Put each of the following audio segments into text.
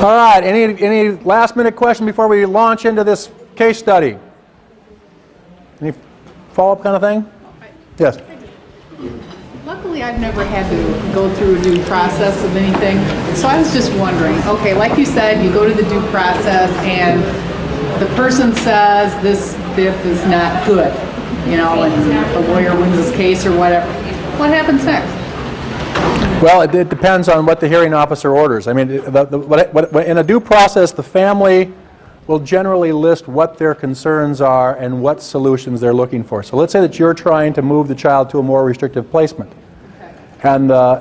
All right, any last minute question before we launch into this case study? Any follow-up kind of thing? Yes. Luckily, I've never had to go through a due process of anything. So I was just wondering, okay, like you said, you go to the due process and the person says this BIF is not good, you know, and the lawyer wins his case or whatever. What happens next? Well, it depends on what the hearing officer orders. I mean, in a due process, the family will generally list what their concerns are and what solutions they're looking for. So let's say that you're trying to move the child to a more restrictive placement. Okay.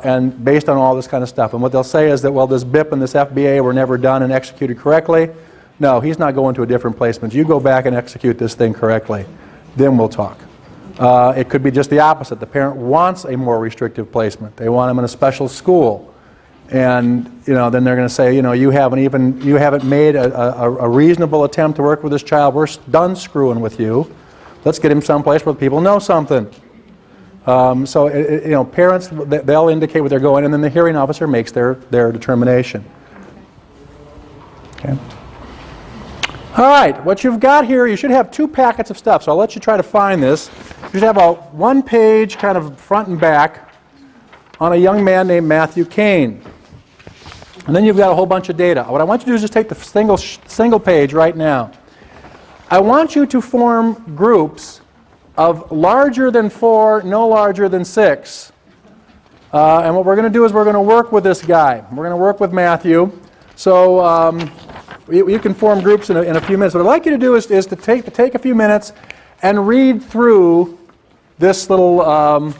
And based on all this kind of stuff. And what they'll say is that, well, this BIP and this FBA were never done and executed correctly. No, he's not going to a different placement. You go back and execute this thing correctly. Then we'll talk. It could be just the opposite. The parent wants a more restrictive placement. They want him in a special school. And then they're going to say, you haven't made a reasonable attempt to work with this child. We're done screwing with you. Let's get him someplace where people know something. Parents, they'll indicate where they're going, and then the hearing officer makes their determination. Okay. All right, what you've got here, you should have 2 packets of stuff, so I'll let you try to find this. You should have a 1-page kind of front and back on a young man named Matthew Kane. And then you've got a whole bunch of data. What I want you to do is just take the single page right now. I want you to form groups of larger than 4, no larger than 6. And what we're going to do is we're going to work with this guy. We're going to work with Matthew. So you can form groups in a few minutes. What I'd like you to do is to take a few minutes and read through this little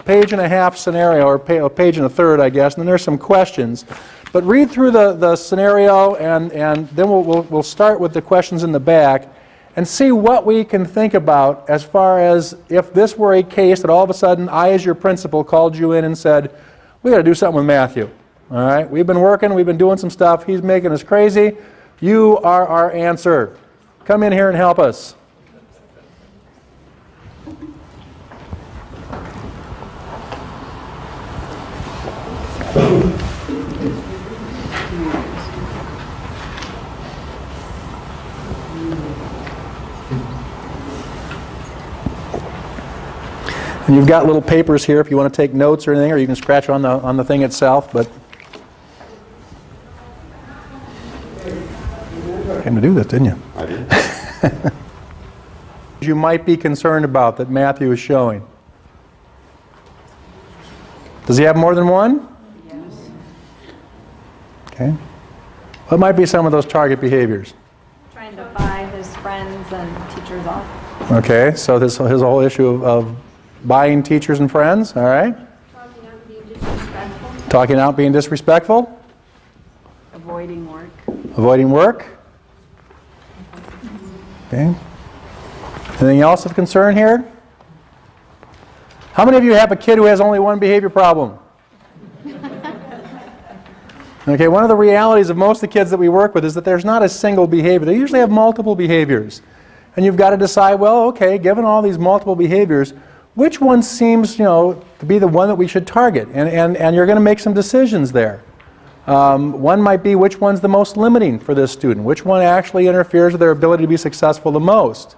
page and a half scenario, or a page and a third, I guess, and then there's some questions. But read through the scenario, and then we'll start with the questions in the back and see what we can think about as far as if this were a case that all of a sudden I, as your principal, called you in and said, we got to do something with Matthew. All right, we've been working, we've been doing some stuff, he's making us crazy. You are our answer. Come in here and help us. And you've got little papers here if you want to take notes or anything, or you can scratch on the thing itself. But you came to do this, didn't you? I did. You might be concerned about that Matthew is showing. Does he have more than one? Yes. Okay. What might be some of those target behaviors? Trying to buy his friends and teachers off. Okay, so his whole issue of buying teachers and friends, all right? Talking out being disrespectful. Talking out being disrespectful. Avoiding work. Avoiding work. Okay. Anything else of concern here? How many of you have a kid who has only one behavior problem? Okay, one of the realities of most of the kids that we work with is that there's not a single behavior. They usually have multiple behaviors. And you've got to decide, well, okay, given all these multiple behaviors, which one seems, to be the one that we should target? And you're going to make some decisions there. One might be which one's the most limiting for this student, which one actually interferes with their ability to be successful the most.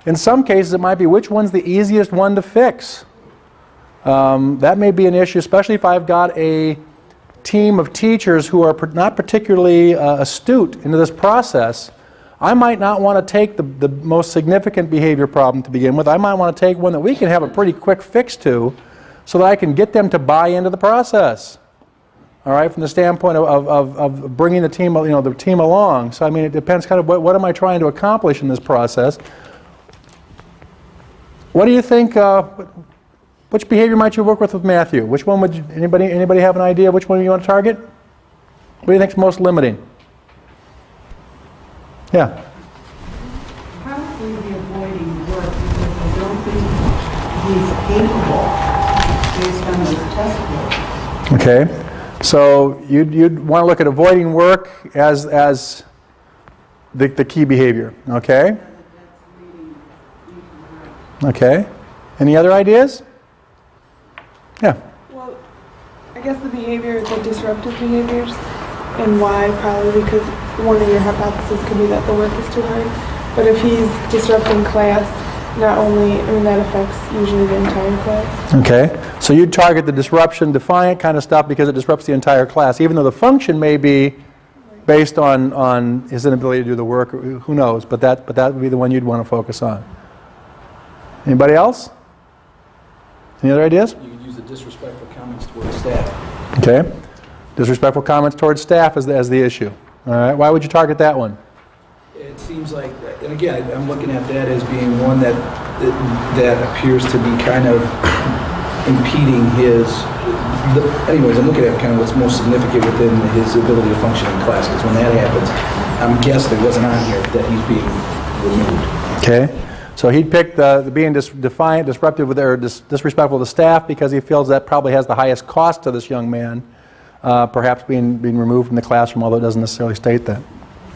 In some cases, it might be which one's the easiest one to fix. That may be an issue, especially if I've got a team of teachers who are not particularly astute into this process. I might not want to take the most significant behavior problem to begin with. I might want to take one that we can have a pretty quick fix to so that I can get them to buy into the process. All right, from the standpoint of bringing the team, the team along. So I mean, it depends kind of what am I trying to accomplish in this process. What do you think, which behavior might you work with Matthew? Which one would you, anybody have an idea which one you want to target? What do you think is most limiting? Yeah. Probably the avoiding work because I don't think he's capable based on his test work. Okay. So you'd want to look at avoiding work as the key behavior. Okay. Okay. Any other ideas? Yeah. Well, I guess the behaviors, the disruptive behaviors, and why probably because one of your hypotheses could be that the work is too hard. But if he's disrupting class, not only, I mean, that affects usually the entire class. Okay. So you'd target the disruption, defiant kind of stuff because it disrupts the entire class, even though the function may be based on his inability to do the work. Who knows? But that would be the one you'd want to focus on. Anybody else? Any other ideas? You could use the disrespectful comments towards staff. Okay. Disrespectful comments towards staff as the issue. All right. Why would you target that one? It seems like, and again, I'm looking at that as being one that appears to be kind of impeding his. Anyways, I'm looking at kind of what's most significant within his ability to function in class. Because when that happens, I'm guessing it wasn't on here that he's being removed. Okay. So he'd pick the being defiant, disruptive, or disrespectful to staff because he feels that probably has the highest cost to this young man, perhaps being removed from the classroom, although it doesn't necessarily state that.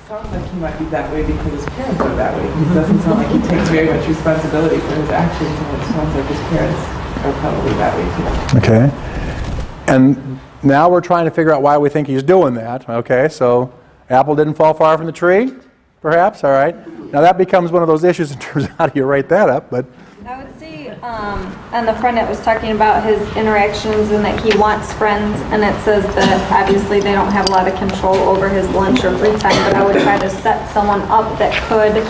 Sounds like he might be that way because his parents are that way. It doesn't sound like he takes very much responsibility for his actions, and it sounds like his parents are probably that way too. Okay. And now we're trying to figure out why we think he's doing that. Okay, so apple didn't fall far from the tree, perhaps. All right. Now that becomes one of those issues in terms of how do you write that up, but. I would see on the front it was talking about his interactions and that he wants friends, and it says that obviously they don't have a lot of control over his lunch or free time, but I would try to set someone up that could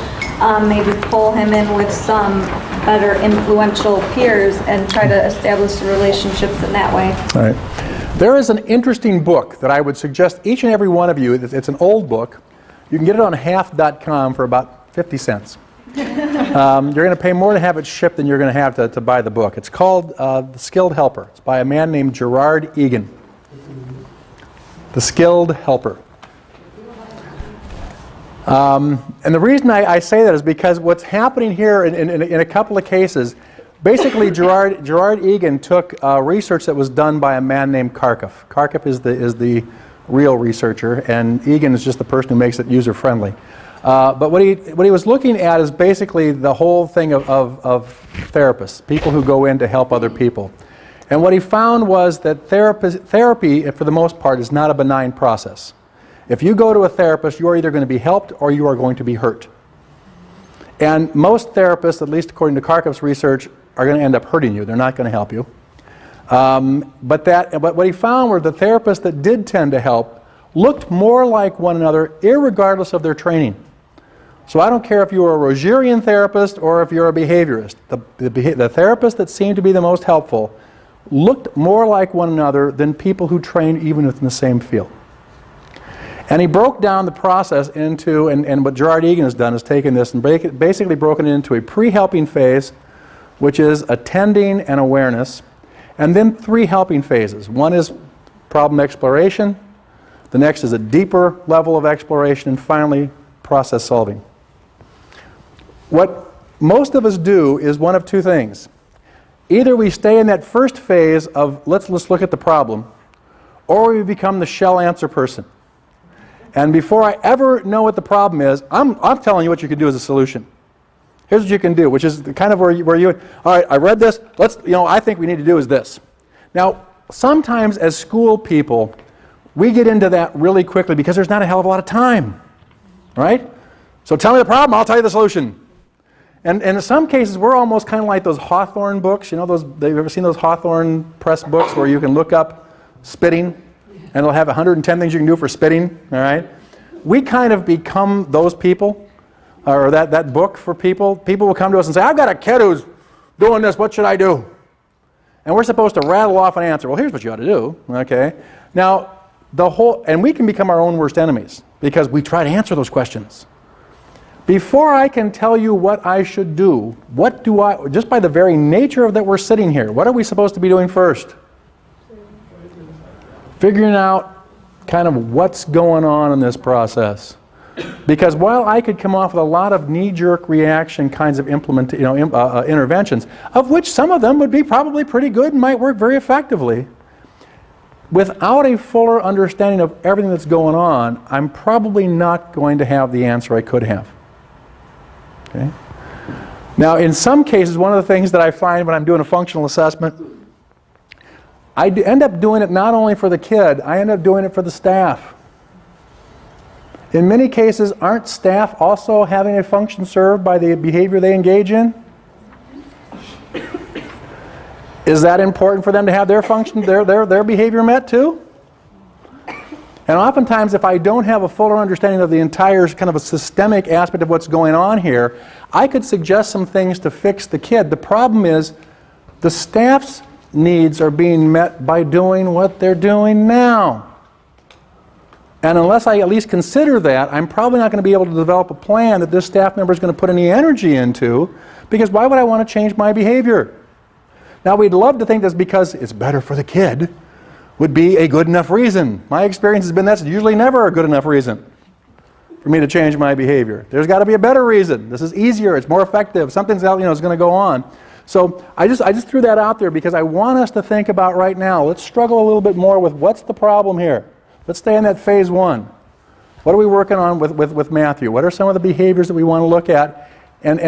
maybe pull him in with some better influential peers and try to establish the relationships in that way. All right. There is an interesting book that I would suggest each and every one of you, it's an old book. You can get it on half.com for about 50 cents. You're going to pay more to have it shipped than you're going to have to buy the book. It's called The Skilled Helper. It's by a man named Gerard Egan. The Skilled Helper. And the reason I say that is because what's happening here in a couple of cases, basically Gerard Egan took research that was done by a man named Kharkov. Kharkov is the real researcher, and Egan is just the person who makes it user-friendly. But what he was looking at is basically the whole thing of therapists, people who go in to help other people. And what he found was that therapy, for the most part, is not a benign process. If you go to a therapist, you are either going to be helped or you are going to be hurt. And most therapists, at least according to Kharkov's research, are going to end up hurting you. They're not going to help you. But what he found were the therapists that did tend to help looked more like one another, irregardless of their training. So I don't care if you're a Rogerian therapist or if you're a behaviorist. The therapists that seemed to be the most helpful looked more like one another than people who trained even within the same field. And he broke down the process into, and what Gerard Egan has done is taken this and basically broken it into a pre-helping phase, which is attending and awareness, and then 3 helping phases. One is problem exploration, the next is a deeper level of exploration, and finally, process solving. What most of us do is one of 2 things. Either we stay in that first phase of let's look at the problem, or we become the shell answer person. And before I ever know what the problem is, I'm telling you what you can do as a solution. Here's what you can do, which is kind of where you all right, I read this, I think we need to do is this. Now, sometimes as school people, we get into that really quickly because there's not a hell of a lot of time, right? So tell me the problem, I'll tell you the solution. And in some cases, we're almost kind of like those Hawthorne books. They've ever seen those Hawthorne press books where you can look up spitting, and it'll have 110 things you can do for spitting, all right? We kind of become those people, or that book for people. People will come to us and say, I've got a kid who's doing this, what should I do? And we're supposed to rattle off an answer. Well, here's what you ought to do, okay? Now, and we can become our own worst enemies because we try to answer those questions. Before I can tell you what I should do, just by the very nature of that we're sitting here, what are we supposed to be doing first? Figuring out kind of what's going on in this process. Because while I could come off with a lot of knee-jerk reaction kinds of interventions, of which some of them would be probably pretty good and might work very effectively, without a fuller understanding of everything that's going on, I'm probably not going to have the answer I could have. Okay? Now, in some cases, one of the things that I find when I'm doing a functional assessment, end up doing it not only for the kid, I end up doing it for the staff. In many cases, aren't staff also having a function served by the behavior they engage in? Is that important for them to have their function, their behavior met too? And oftentimes, if I don't have a fuller understanding of the entire kind of a systemic aspect of what's going on here, I could suggest some things to fix the kid. The problem is the staff's needs are being met by doing what they're doing now. And unless I at least consider that, I'm probably not going to be able to develop a plan that this staff member is going to put any energy into, because why would I want to change my behavior? Now, we'd love to think that's because it's better for the kid would be a good enough reason. My experience has been that's usually never a good enough reason for me to change my behavior. There's got to be a better reason. This is easier, it's more effective, something's else, is going to go on. So I just threw that out there because I want us to think about right now, let's struggle a little bit more with what's the problem here. Let's stay in that phase one. What are we working on with Matthew? What are some of the behaviors that we want to look at? And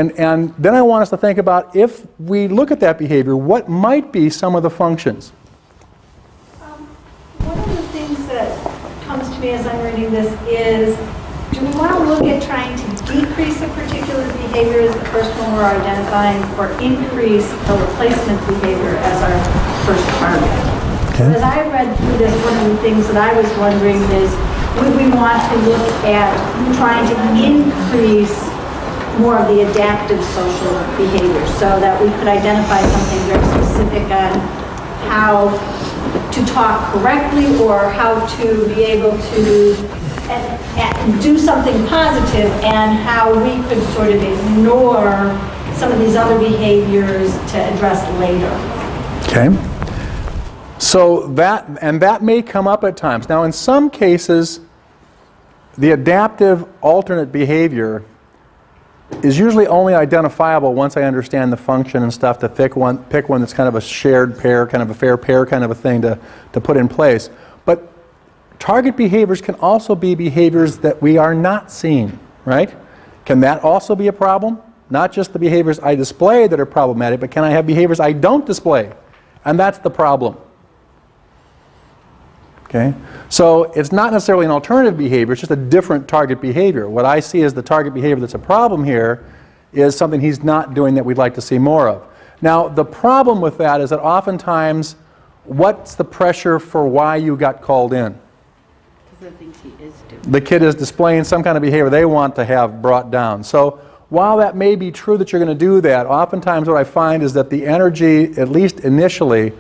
then I want us to think about, if we look at that behavior, what might be some of the functions? One of the things that comes to me as I'm reading this is, do we want to look at trying to decrease a particular behavior as the first one we're identifying, or increase a replacement behavior as our first target? Okay. As I read through this, one of the things that I was wondering is, would we want to look at trying to increase more of the adaptive social behavior, so that we could identify something very specific on how to talk correctly, or how to be able to do something positive, and how we could sort of ignore some of these other behaviors to address later. Okay. So that may come up at times. Now, in some cases, the adaptive alternate behavior is usually only identifiable once I understand the function and stuff, to pick one that's kind of a shared pair, kind of a fair pair kind of a thing to put in place. But target behaviors can also be behaviors that we are not seeing, right? Can that also be a problem? Not just the behaviors I display that are problematic, but can I have behaviors I don't display? And that's the problem. Okay? So it's not necessarily an alternative behavior, it's just a different target behavior. What I see as the target behavior that's a problem here is something he's not doing that we'd like to see more of. Now, the problem with that is that oftentimes, what's the pressure for why you got called in? Because I think he is doing. The kid is displaying some kind of behavior they want to have brought down. So while that may be true that you're going to do that, oftentimes what I find is that the energy, at least initially,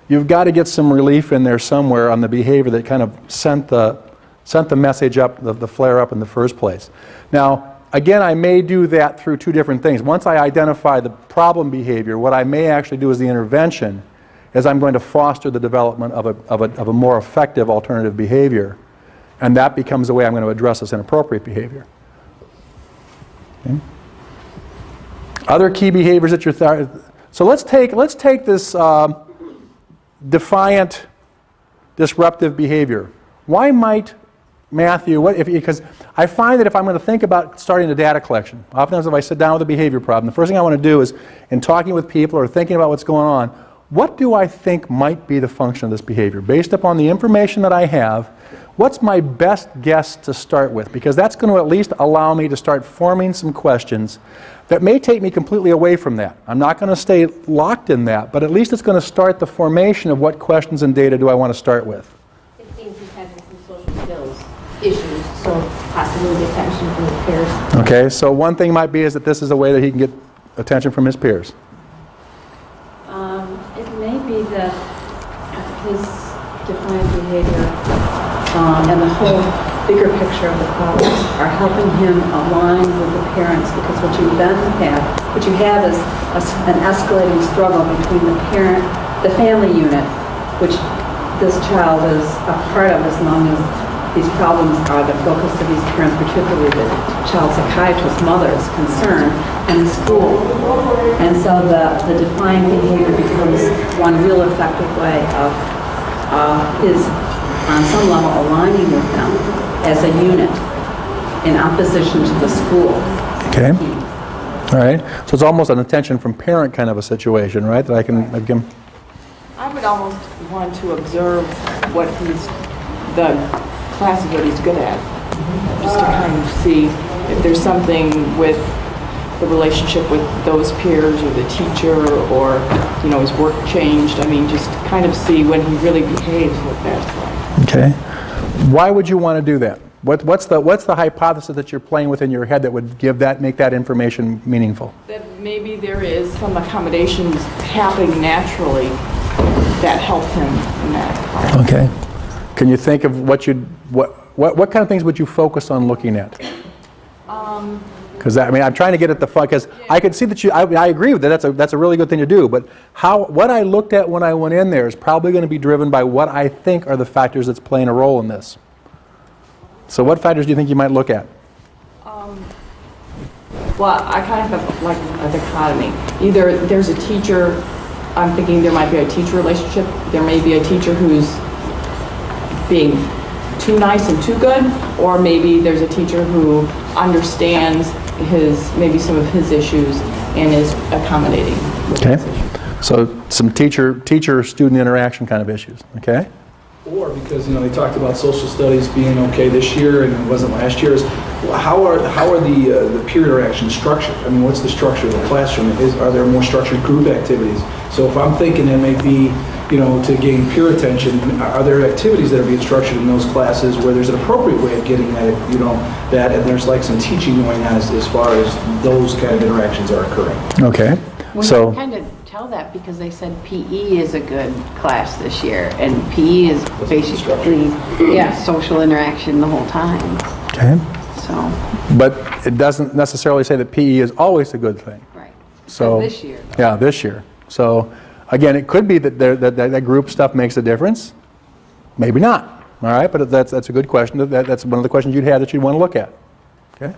you've got to get some relief in there somewhere on the behavior that kind of sent the message up, the flare up in the first place. Now, again, I may do that through two different things. Once I identify the problem behavior, what I may actually do as the intervention is I'm going to foster the development of a more effective alternative behavior. And that becomes the way I'm going to address this inappropriate behavior. Okay. Other key behaviors that you're... So let's take this... defiant, disruptive behavior. Why might Matthew, because I find that if I'm going to think about starting a data collection, oftentimes if I sit down with a behavior problem, the first thing I want to do is, in talking with people or thinking about what's going on, what do I think might be the function of this behavior? Based upon the information that I have, what's my best guess to start with? Because that's going to at least allow me to start forming some questions that may take me completely away from that. I'm not going to stay locked in that, but at least it's going to start the formation of what questions and data do I want to start with. It seems he's having some social skills issues, so possibly the attention from his peers. Okay, so one thing might be is that this is a way that he can get attention from his peers. It may be that his defiant behavior and the whole bigger picture of the problems are helping him align with the parents, because what you have is an escalating struggle between the family unit, which this child is a part of, as long as these problems are the focus of these parents, particularly the child psychiatrist mother's concern, and the school. And so the defiant behavior becomes one real effective way of his, on some level, aligning with them as a unit in opposition to the school. Okay. All right. So it's almost an attention from parent kind of a situation, right? That I can... I would almost want to observe what the classes that he's good at. Just to kind of see if there's something with the relationship with those peers or the teacher, or, you know, his work changed. I mean, just kind of see when he really behaves, what that's like. Okay. Why would you want to do that? What's the hypothesis that you're playing with in your head that would make that information meaningful? That maybe there is some accommodations happening naturally that helped him in that part. Okay. Can you think of what kind of things would you focus on looking at? Because I mean, I'm trying to get at the fun. Because I could see that I agree with that. That's a really good thing to do. But what I looked at when I went in there is probably going to be driven by what I think are the factors that's playing a role in this. So, what factors do you think you might look at? Well, I kind of have like a dichotomy. Either there's a teacher. I'm thinking there might be a teacher relationship. There may be a teacher who's being too nice and too good, or maybe there's a teacher who understands maybe some of his issues and is accommodating with Okay. his issues. So, some teacher-student interaction kind of issues. Okay. Or because, you know, they talked about social studies being okay this year and it wasn't last year's. How are the peer interactions structured? I mean, what's the structure of the classroom? Are there more structured group activities? So if I'm thinking it may be, you know, to gain peer attention, are there activities that are being structured in those classes where there's an appropriate way of getting that, you know, that, and there's like some teaching going on as far as those kind of interactions are occurring? Okay. Well, So. you kind of tell that because they said PE is a good class this year, and PE is basically, social interaction the whole time. Okay. So, But it doesn't necessarily say that PE is always a good thing. right. So this year. Yeah, this year. So again, it could be that that group stuff makes a difference. Maybe not. All right, but that's a good question. That's one of the questions you'd have that you'd want to look at. Okay.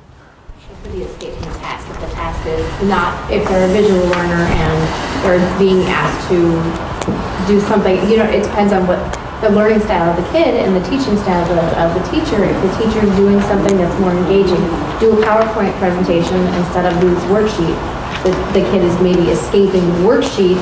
For the escape from the task, if the task is not, if they're a visual learner and they're being asked to do something, you know, it depends on what the learning style of the kid and the teaching style of the teacher. If the teacher is doing something that's more engaging, do a PowerPoint presentation instead of do this worksheet. The kid is maybe escaping the worksheet.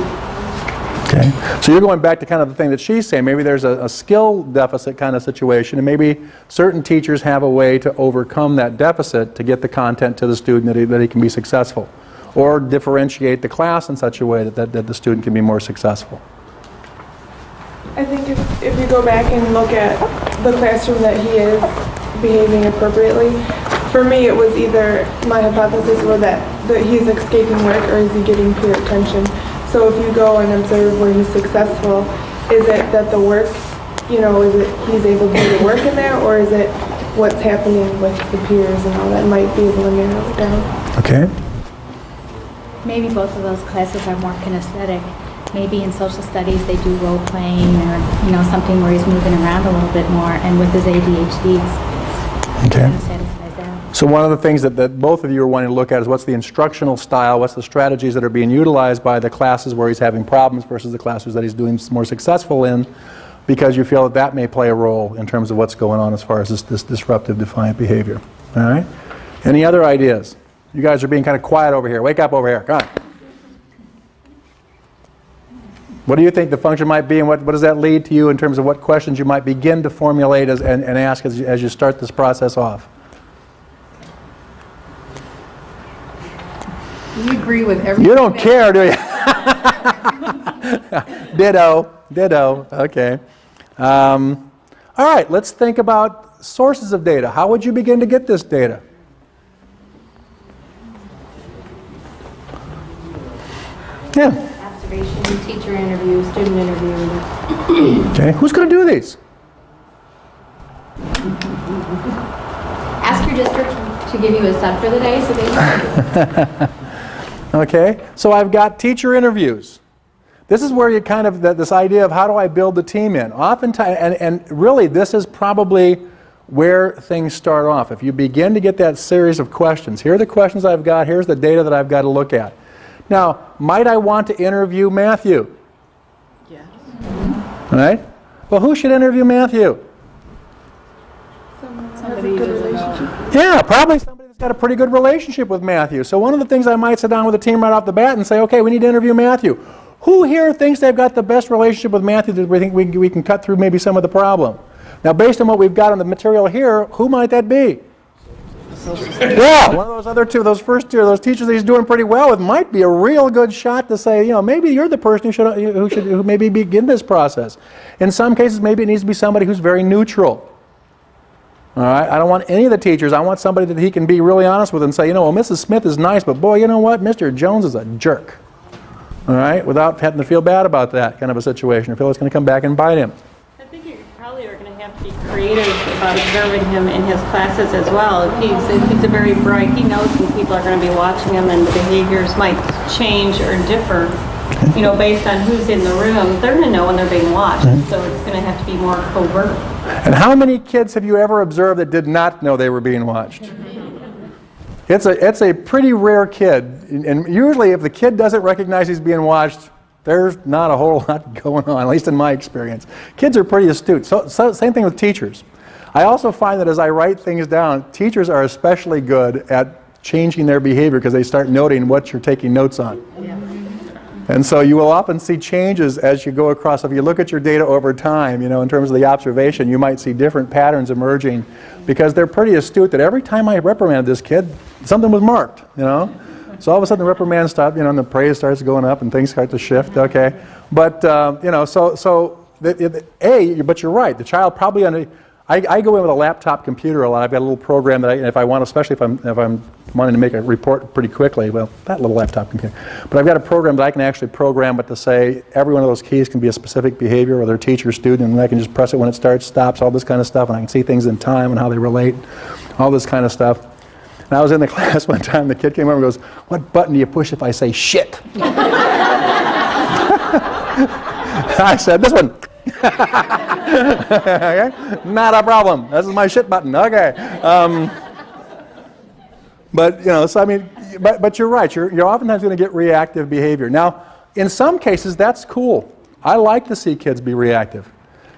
Okay. So you're going back to kind of the thing that she's saying. Maybe there's a skill deficit kind of situation, and maybe certain teachers have a way to overcome that deficit to get the content to the student that he can be successful, or differentiate the class in such a way that the student can be more successful. I think if you go back and look at the classroom that he is behaving appropriately, for me it was either, my hypothesis was that he's escaping work or is he getting peer attention. So if you go and observe where he's successful, is it that the work, you know, is it he's able to do the work in there, or is it what's happening with the peers and all that might be able to narrow it down? Okay. Maybe both of those classes are more kinesthetic. Maybe in social studies they do role playing or, you know, something where he's moving around a little bit more, and with his ADHD, it Okay. kind of satisfies that. So one of the things that both of you are wanting to look at is what's the instructional style, what's the strategies that are being utilized by the classes where he's having problems versus the classes that he's doing more successful in, because you feel that may play a role in terms of what's going on as far as this disruptive, defiant behavior. All right? Any other ideas? You guys are being kind of quiet over here. Wake up over here. Come on. What do you think the function might be, and what does that lead to you in terms of what questions you might begin to formulate and ask as you start this process off? You agree with everything. You don't care, do you? Ditto. Okay. All right, let's think about sources of data. How would you begin to get this data? Yeah. Observation, teacher interview, student interview. Okay. Who's going to do these? Ask your district to give you a sub for the day so they Okay. So I've got teacher interviews. This is where you kind of, this idea of how do I build the team in. Oftentimes, and really this is probably where things start off. If you begin to get that series of questions, here are the questions I've got, here's the data that I've got to look at. Now, might I want to interview Matthew? Yes. All right? Well, who should interview Matthew? Someone has a good relationship. Yeah, probably somebody that's got a pretty good relationship with Matthew. So one of the things I might sit down with the team right off the bat and say, okay, we need to interview Matthew. Who here thinks they've got the best relationship with Matthew that we think we can cut through maybe some of the problem? Now, based on what we've got on the material here, who might that be? Yeah, one of those other two, those first two, those teachers that he's doing pretty well with might be a real good shot to say, maybe you're the person who maybe begin this process. In some cases, maybe it needs to be somebody who's very neutral. All right, I don't want any of the teachers. I want somebody that he can be really honest with and say, well, Mrs. Smith is nice, but boy, you know what? Mr. Jones is a jerk. All right, without having to feel bad about that kind of a situation, or feel it's going to come back and bite him. I think you probably are going to have to be creative about observing him in his classes as well. If he's a very bright, he knows when people are going to be watching him and the behaviors might change or differ, based on who's in the room. They're going to know when they're being watched, so it's going to have to be more covert. And how many kids have you ever observed that did not know they were being watched? It's a pretty rare kid, and usually if the kid doesn't recognize he's being watched, there's not a whole lot going on, at least in my experience. Kids are pretty astute. So same thing with teachers. I also find that as I write things down, teachers are especially good at changing their behavior because they start noting what you're taking notes on. And so you will often see changes as you go across. If you look at your data over time, in terms of the observation, you might see different patterns emerging because they're pretty astute that every time I reprimanded this kid, something was marked, So all of a sudden the reprimand stopped, and the praise starts going up and things start to shift, okay? But, but you're right, the child probably, I go in with a laptop computer a lot. I've got a little program that if I want, especially if I'm wanting to make a report pretty quickly, well, that little laptop computer. But I've got a program that I can actually program it to say every one of those keys can be a specific behavior, whether teacher, student, and I can just press it when it starts, stops, all this kind of stuff, and I can see things in time and how they relate, all this kind of stuff. And I was in the class one time, the kid came over and goes, "What button do you push if I say shit?" I said, "This one." Okay? Not a problem. This is my shit button. Okay. But you're right. You're oftentimes going to get reactive behavior. Now, in some cases, that's cool. I like to see kids be reactive,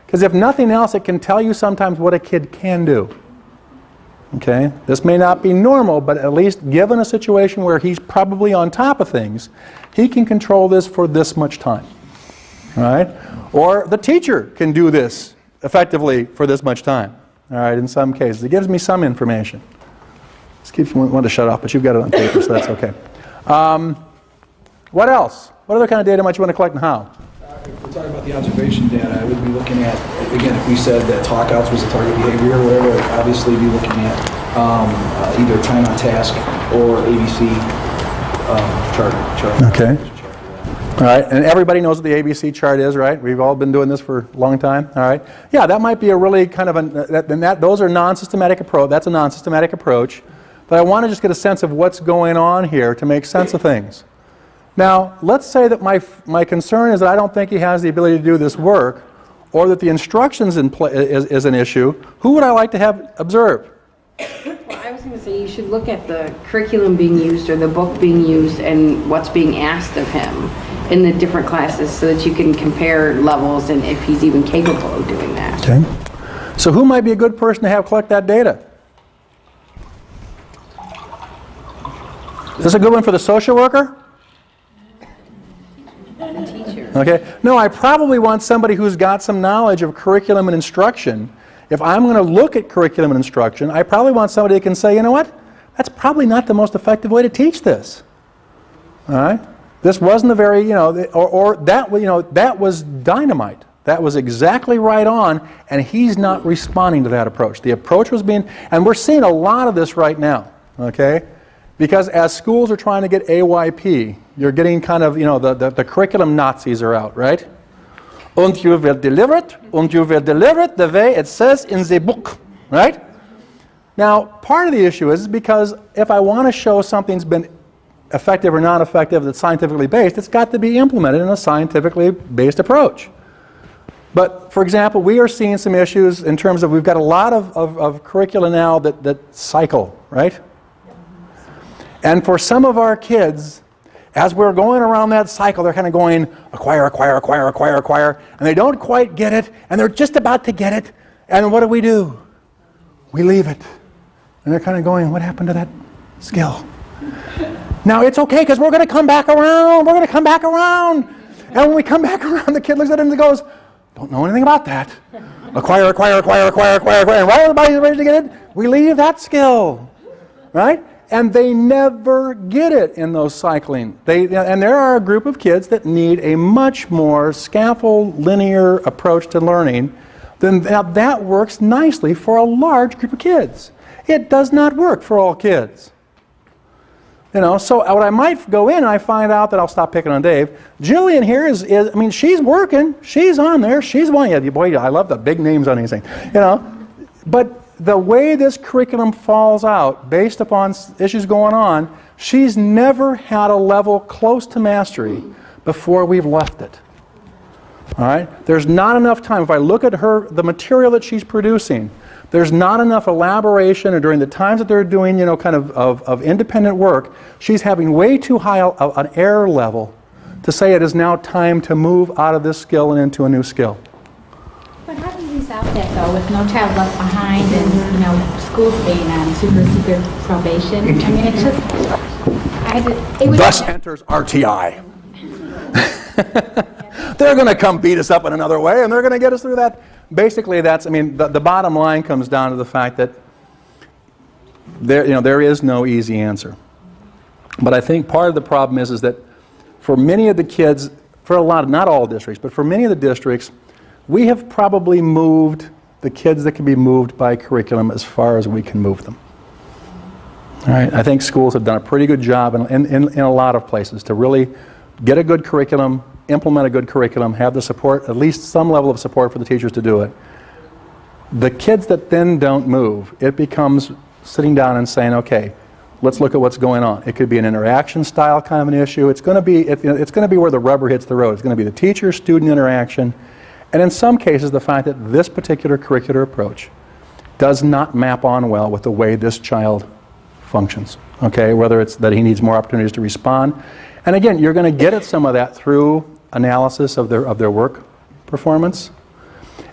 because if nothing else, it can tell you sometimes what a kid can do. Okay? This may not be normal, but at least given a situation where he's probably on top of things, he can control this for this much time. All right? Or the teacher can do this effectively for this much time. All right, in some cases. It gives me some information. This keeps me wanting to shut off, but you've got it on paper, so that's okay. What else? What other kind of data might you want to collect and how? If we're talking about the observation data, I would be looking at, again, if we said that talkouts was a target behavior or whatever, I'd obviously be looking at either time on task or ABC chart. Okay. All right, and everybody knows what the ABC chart is, right? We've all been doing this for a long time, all right? Yeah, that might be a really kind of those are non-systematic approach. That's a non-systematic approach. But I want to just get a sense of what's going on here to make sense of things. Now, let's say that my concern is that I don't think he has the ability to do this work, or that the instructions is an issue. Who would I like to have observe? Well, I was going to say you should look at the curriculum being used or the book being used and what's being asked of him in the different classes so that you can compare levels and if he's even capable of doing that. Okay. So who might be a good person to have collect that data? Is this a good one for the social worker? The teacher. Okay. No, I probably want somebody who's got some knowledge of curriculum and instruction. If I'm going to look at curriculum and instruction, I probably want somebody who can say, you know what? That's probably not the most effective way to teach this. All right? This wasn't a very, that was dynamite. That was exactly right on, and he's not responding to that approach. The approach was being, and we're seeing a lot of this right now, okay? Because as schools are trying to get AYP, you're getting kind of, the curriculum Nazis are out, right? Und you will deliver it, the way it says in the book, right? Now, part of the issue is because if I want to show something's been effective or non-effective that's scientifically based, it's got to be implemented in a scientifically based approach. But, for example, we are seeing some issues in terms of we've got a lot of curricula now that cycle, right? And for some of our kids, as we're going around that cycle, they're kind of going acquire, and they don't quite get it, and they're just about to get it, and what do? We leave it. And they're kind of going, what happened to that skill? Now, it's okay, because we're going to come back around. And when we come back around, the kid looks at it and goes, don't know anything about that. Acquire. And while everybody's ready to get it, we leave that skill, right? And they never get it in those cycling. And there are a group of kids that need a much more scaffold, linear approach to learning. Then that works nicely for a large group of kids. It does not work for all kids. So what I might go in and I find out that I'll stop picking on Dave. Jillian here is she's working. She's on there. She's one. Yeah, boy, I love the big names on these things. But the way this curriculum falls out based upon issues going on, she's never had a level close to mastery before we've left it. All right? There's not enough time. If I look at the material that she's producing, there's not enough elaboration, or during the times that they're doing, kind of independent work, she's having way too high an error level to say it is now time to move out of this skill and into a new skill. But how do you resolve that though, with no child left behind and, schools being on super probation? I mean, it's just, Thus enters RTI. They're going to come beat us up in another way, and they're going to get us through that. Basically, the bottom line comes down to the fact that there is no easy answer. But I think part of the problem is that for many of the kids, not all districts, but for many of the districts, we have probably moved the kids that can be moved by curriculum as far as we can move them. All right, I think schools have done a pretty good job in a lot of places to really get a good curriculum, implement a good curriculum, have the support, at least some level of support for the teachers to do it. The kids that then don't move, it becomes sitting down and saying, okay, let's look at what's going on. It could be an interaction style kind of an issue. It's going to be where the rubber hits the road. It's going to be the teacher-student interaction. And in some cases, the fact that this particular curricular approach does not map on well with the way this child functions. Okay, whether it's that he needs more opportunities to respond. And again, you're going to get at some of that through analysis of their work performance.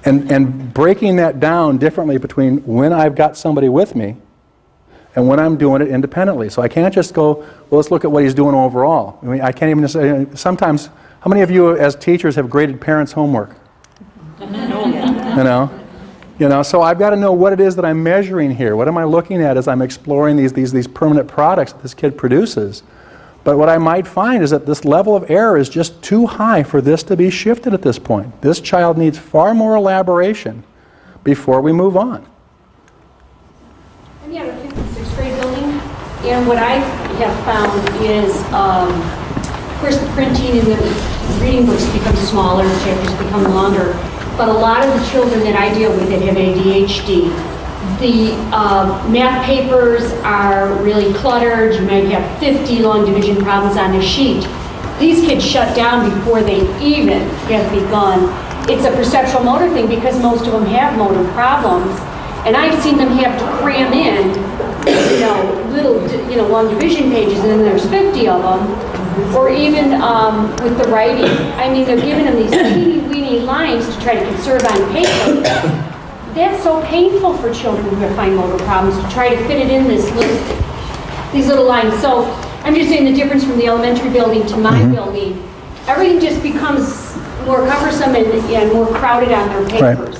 And breaking that down differently between when I've got somebody with me and when I'm doing it independently. So I can't just go, well, let's look at what he's doing overall. I mean, I can't even say, sometimes, how many of you as teachers have graded parents' homework? So I've got to know what it is that I'm measuring here. What am I looking at as I'm exploring these permanent products that this kid produces? But what I might find is that this level of error is just too high for this to be shifted at this point. This child needs far more elaboration before we move on. And yeah, the 5th and 6th grade building, and what I have found is, of course, the printing and the reading books become smaller, chapters become longer, but a lot of the children that I deal with that have ADHD, the math papers are really cluttered. You might have 50 long division problems on a sheet. These kids shut down before they even have begun. It's a perceptual motor thing because most of them have motor problems. And I've seen them have to cram in, little, long division pages, and then there's 50 of them. Or even with the writing. I mean, they're giving them these teeny-weeny lines to try to conserve on paper. That's so painful for children who have fine motor problems to try to fit it in these little lines. So I'm just saying the difference from the elementary building to my building, everything just becomes more cumbersome and more crowded on their papers.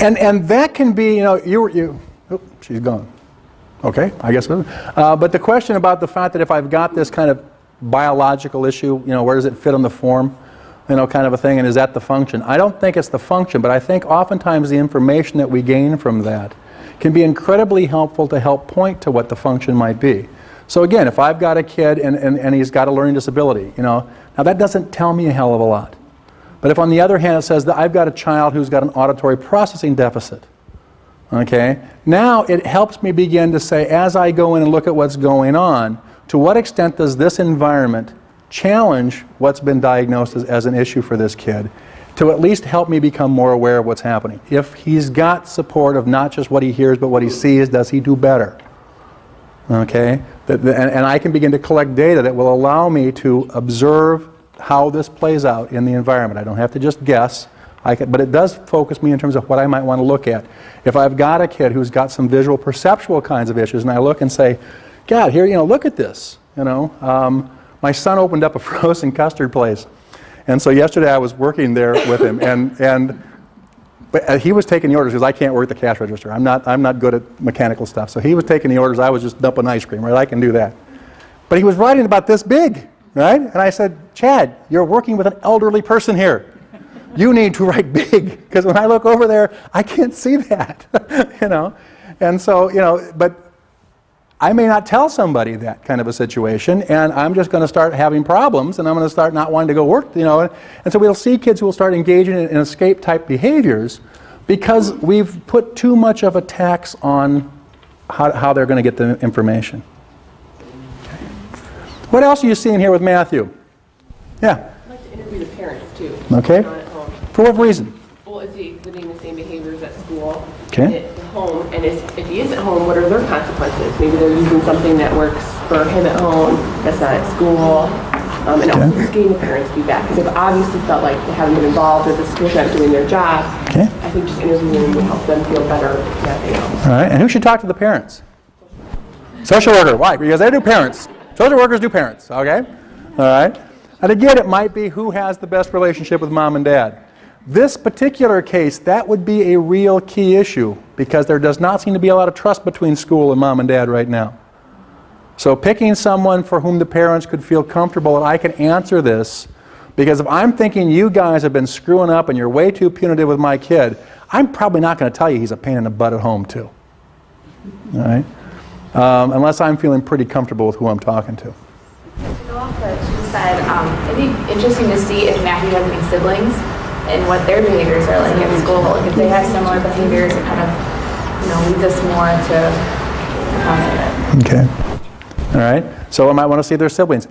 Right. And that can be, she's gone. Okay, I guess. But the question about the fact that if I've got this kind of biological issue, where does it fit on the form? Kind of a thing, and is that the function? I don't think it's the function, but I think oftentimes the information that we gain from that can be incredibly helpful to help point to what the function might be. So again, if I've got a kid and he's got a learning disability, now that doesn't tell me a hell of a lot. But if on the other hand it says that I've got a child who's got an auditory processing deficit, okay, now it helps me begin to say, as I go in and look at what's going on, to what extent does this environment challenge what's been diagnosed as an issue for this kid, to at least help me become more aware of what's happening. If he's got support of not just what he hears but what he sees, does he do better? Okay? And I can begin to collect data that will allow me to observe how this plays out in the environment. I don't have to just guess, but it does focus me in terms of what I might want to look at. If I've got a kid who's got some visual perceptual kinds of issues and I look and say, God, here, look at this, My son opened up a frozen custard place, And so yesterday I was working there with him, but he was taking the orders because I can't work the cash register. I'm not good at mechanical stuff. So he was taking the orders. I was just dumping ice cream, right? I can do that. But he was writing about this big, right? And I said, Chad, you're working with an elderly person here. You need to write big, because when I look over there, I can't see that, And so, but I may not tell somebody that kind of a situation, and I'm just going to start having problems, and I'm going to start not wanting to go work, And so we'll see kids who will start engaging in escape-type behaviors because we've put too much of a tax on how they're going to get the information. Okay. What else are you seeing here with Matthew? Yeah? I'd like to interview the parents, too. Okay. Not at home. For what reason? Well, is he exhibiting the same behaviors at school? Okay. At home, and if he is at home, what are their consequences? Maybe they're using something that works for him at home, that's not at school, and also just getting the parents' feedback, because they've obviously felt like they haven't been involved, or the school's not doing their job. Okay. I think just interviewing them would help them feel better than anything else. All right, and who should talk to the parents? Social worker. Why? Because they do parents. Social workers do parents, okay? All right. And again, it might be who has the best relationship with mom and dad. This particular case, that would be a real key issue because there does not seem to be a lot of trust between school and mom and dad right now. So picking someone for whom the parents could feel comfortable that I can answer this, because if I'm thinking you guys have been screwing up and you're way too punitive with my kid, I'm probably not going to tell you he's a pain in the butt at home too. All right? Unless I'm feeling pretty comfortable with who I'm talking to. To go off what she said, it'd be interesting to see if Matthew has any siblings and what their behaviors are like at school. Like if they have similar behaviors, it kind of, leads us more to positive. Okay. All right. So I might want to see their siblings.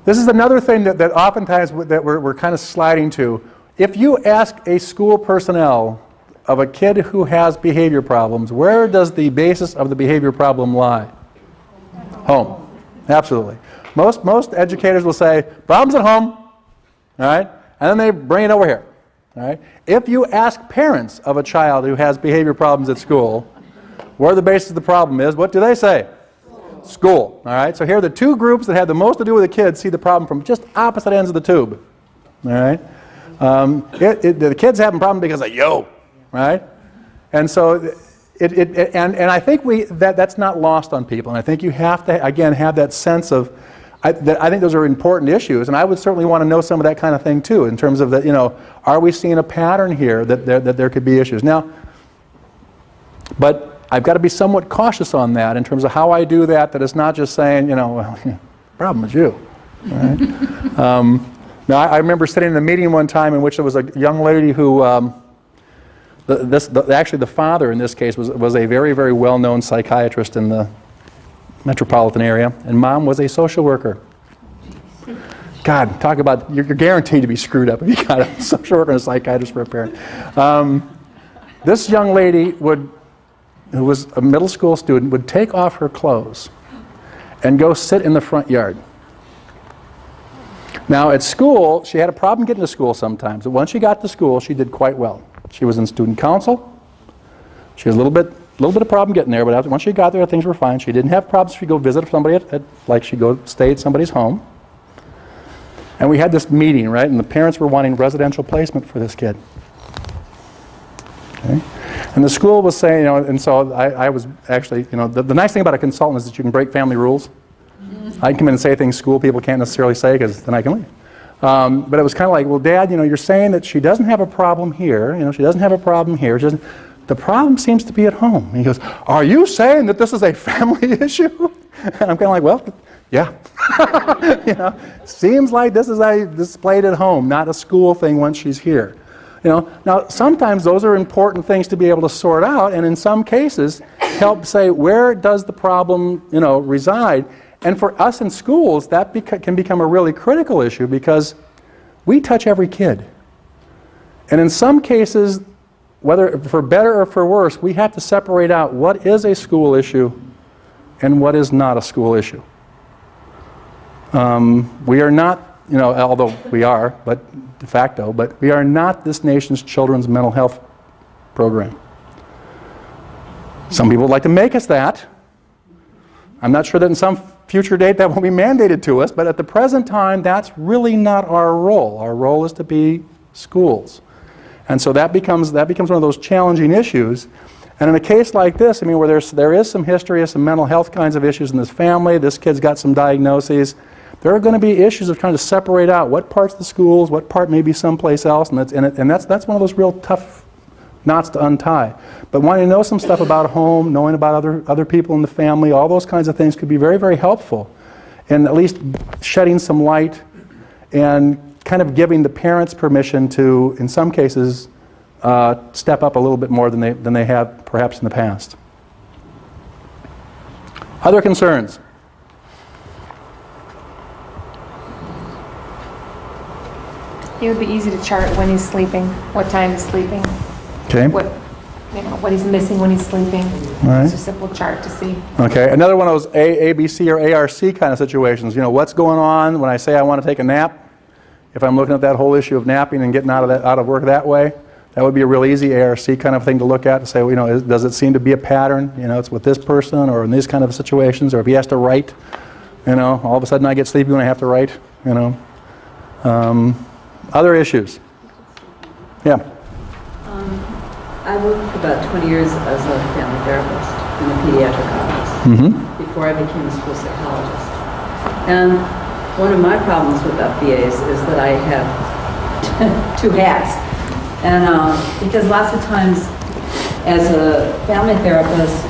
This is another thing that oftentimes that we're kind of sliding to. If you ask a school personnel of a kid who has behavior problems, where does the basis of the behavior problem lie? Home. Absolutely. Most educators will say, problems at home, all right? And then they bring it over here. All right? If you ask parents of a child who has behavior problems at school, where the basis of the problem is, what do they say? School. All right? So here are the two groups that have the most to do with the kids see the problem from just opposite ends of the tube. All right? The kids having a problem because of you. Right? And so, and I think that's not lost on people. And I think you have to, again, have that sense of, I think those are important issues, and I would certainly want to know some of that kind of thing too, in terms of that, are we seeing a pattern here that there could be issues? Now, but I've got to be somewhat cautious on that in terms of how I do that it's not just saying, well, problem is you. Right? Now, I remember sitting in a meeting one time in which there was a young lady who, actually the father in this case was a very, very well-known psychiatrist in the metropolitan area, and mom was a social worker. God, talk about, you're guaranteed to be screwed up if you got a social worker and a psychiatrist for a parent. This young lady who was a middle school student, would take off her clothes and go sit in the front yard. Now at school, she had a problem getting to school sometimes, but once she got to school, she did quite well. She was in student council. She had a little bit of problem getting there, but once she got there, things were fine. She didn't have problems if she go visit somebody like she go stay at somebody's home. And we had this meeting, right? And the parents were wanting residential placement for this kid. Okay? And the school was saying, and so I was actually, the nice thing about a consultant is that you can break family rules. I can come in and say things school people can't necessarily say because then I can leave. But it was kind of like, well, Dad, you're saying that she doesn't have a problem here. She doesn't have a problem here. The problem seems to be at home. And he goes, are you saying that this is a family issue? And I'm kind of like, well, yeah. Seems like this is displayed at home, not a school thing once she's here. Now sometimes those are important things to be able to sort out, and in some cases help say where does the problem, reside. And for us in schools, that can become a really critical issue because we touch every kid. And in some cases, whether for better or for worse, we have to separate out what is a school issue and what is not a school issue. We are not, although we are, but de facto, but we are not this nation's children's mental health program. Some people would like to make us that. I'm not sure that in some future date that won't be mandated to us, but at the present time, that's really not our role. Our role is to be schools. And so that becomes one of those challenging issues. And in a case like this, I mean, where there is some history of some mental health kinds of issues in this family, this kid's got some diagnoses, there are going to be issues of trying to separate out what part's the schools, what part may be someplace else, and that's one of those real tough knots to untie. But wanting to know some stuff about home, knowing about other people in the family, all those kinds of things could be very, very helpful in at least shedding some light and kind of giving the parents permission to, in some cases, step up a little bit more than they have perhaps in the past. Other concerns? It would be easy to chart when he's sleeping, what time he's sleeping. Okay. What he's missing when he's sleeping. All right. It's a simple chart to see. Okay, another one of those ABC or ARC kind of situations. You know, what's going on when I say I want to take a nap? If I'm looking at that whole issue of napping and getting out of work that way, that would be a real easy ARC kind of thing to look at and say, well, you know, does it seem to be a pattern? You know, it's with this person or in these kind of situations, or if he has to write, you know, all of a sudden I get sleepy when I have to write, you know. Other issues? Yeah. I worked for about 20 years as a family therapist in a pediatric office before I became a school psychologist. And one of my problems with FBAs is that I have two hats. And because lots of times as a family therapist,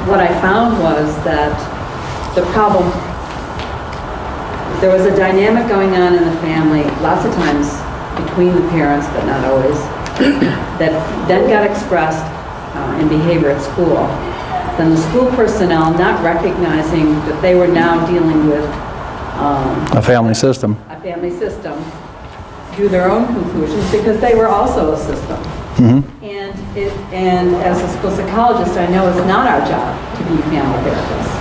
what I found was that the problem, there was a dynamic going on in the family, lots of times between the parents, but not always, that then got expressed in behavior at school. Then the school personnel, not recognizing that they were now dealing with a family system, drew their own conclusions because they were also a system. And as a school psychologist, I know it's not our job to be family therapists.